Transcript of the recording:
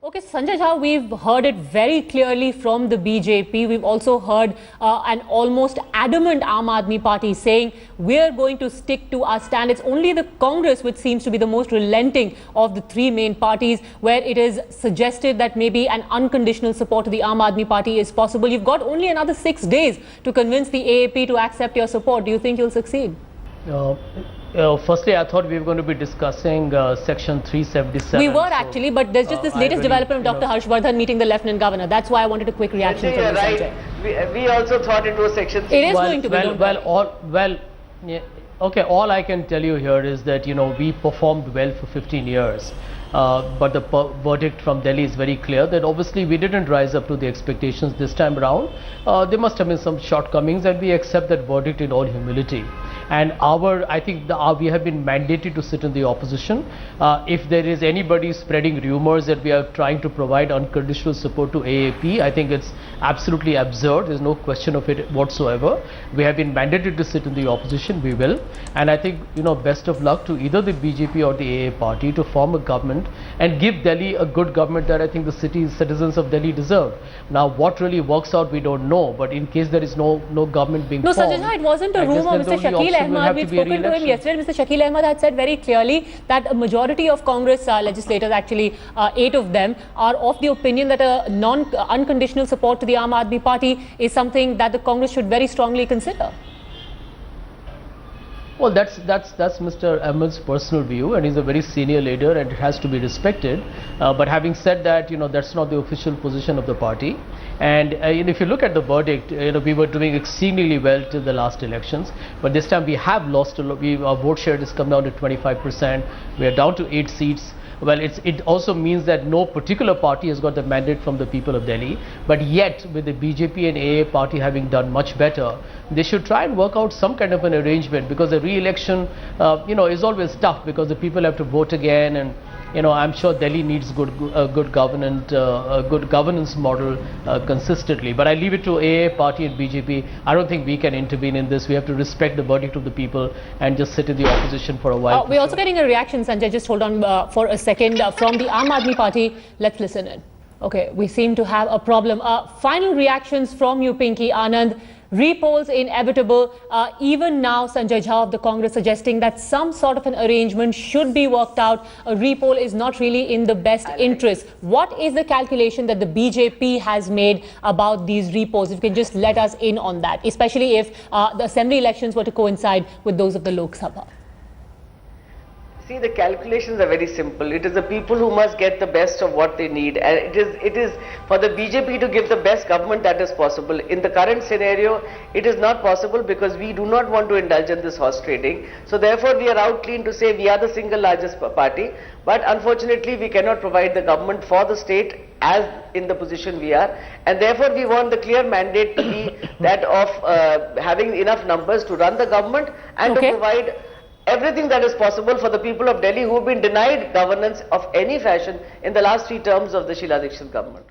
Okay, Sanjay Jha, we've heard it very clearly from the BJP. We've also heard an almost adamant Aam Aadmi Party saying we're going to stick to our stand. It's only the Congress which seems to be the most relenting of the three main parties, where it is suggested that maybe an unconditional support to the Aam Aadmi Party is possible. You've got only another 6 days to convince the AAP to accept your support. Do you think you'll succeed? Firstly, I thought we were going to be discussing Section 377. We were actually, but there's just this latest development of Dr. Harshvardhan meeting the Lieutenant Governor. That's why I wanted a quick reaction from you, Sanjay. We also thought it was Section 3. It is going to be. Okay, all I can tell you here is that, we performed well for 15 years. But the verdict from Delhi is very clear that obviously we didn't rise up to the expectations this time around. There must have been some shortcomings, and we accept that verdict in all humility. And I think we have been mandated to sit in the opposition. If there is anybody spreading rumors that we are trying to provide unconditional support to AAP, I think it's absolutely absurd. There's no question of it whatsoever. We have been mandated to sit in the opposition. We will. And I think, best of luck to either the BJP or the AA party to form a government and give Delhi a good government that I think the citizens of Delhi deserve. Now, what really works out, we don't know. But in case there is no government being formed, Sanjay Jha, it wasn't a rumor. Mr. Shakeel Ahmed, we'd spoken to him yesterday. Mr. Shakeel Ahmed had said very clearly that a majority of Congress legislators, actually 8 of them, are of the opinion that a unconditional support to the Aam Aadmi Party is something that the Congress should very strongly consider. Well, that's Mr. Ahmed's personal view, and he's a very senior leader, and it has to be respected. But having said that, that's not the official position of the party. And if you look at the verdict, we were doing exceedingly well till the last elections, but this time we have lost a lot. Our vote share has come down to 25%. We are down to 8 seats. Well, it also means that no particular party has got the mandate from the people of Delhi. But yet, with the BJP and AA party having done much better, they should try and work out some kind of an arrangement, because the re-election, is always tough because the people have to vote again, and I'm sure Delhi needs a good governance model consistently. But I leave it to AA party and BJP. I don't think we can intervene in this. We have to respect the verdict of the people and just sit in the opposition for a while. We're also getting a reaction, Sanjay. Just hold on for a second from the Aam Aadmi Party. Let's listen in. Okay, we seem to have a problem. Final reactions from you, Pinky Anand. Repolls inevitable. Even now, Sanjay Jha of the Congress suggesting that some sort of an arrangement should be worked out. A repoll is not really in the best interest. What is the calculation that the BJP has made about these repolls? If you can just let us in on that, especially if the assembly elections were to coincide with those of the Lok Sabha. See, the calculations are very simple. It is the people who must get the best of what they need, and it is for the BJP to give the best government that is possible. In the current scenario, it is not possible because we do not want to indulge in this horse trading. So therefore, we are out clean to say we are the single largest party, but unfortunately, we cannot provide the government for the state as in the position we are, and therefore we want the clear mandate to be that of having enough numbers to run the government and to provide everything that is possible for the people of Delhi who have been denied governance of any fashion in the last 3 terms of the Sheila Dikshit government.